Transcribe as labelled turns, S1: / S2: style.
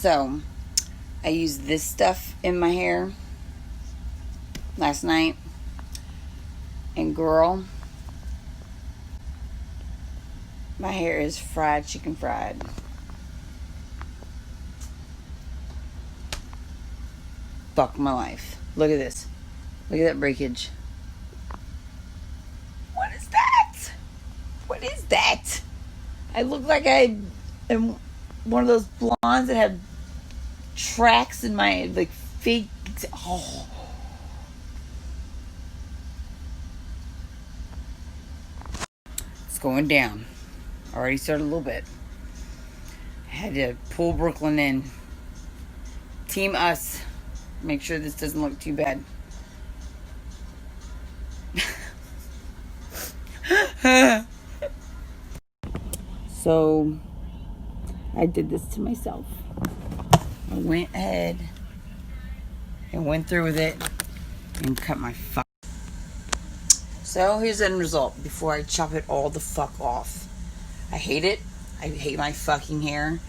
S1: So, I used this stuff in my hair last night. And girl, my hair is fried chicken fried. Fuck my life. Look at this. Look at that breakage. What is that? What is that? I look like I am one of those blondes that have tracks in my, like, fake. Oh. It's going down. Already started a little bit. I had to pull Brooklyn in. Team us. Make sure this doesn't look too bad. So, I did this to myself. I went ahead and went through with it and cut my fuck. So, here's the end result before I chop it all the fuck off. I hate it. I hate my fucking hair.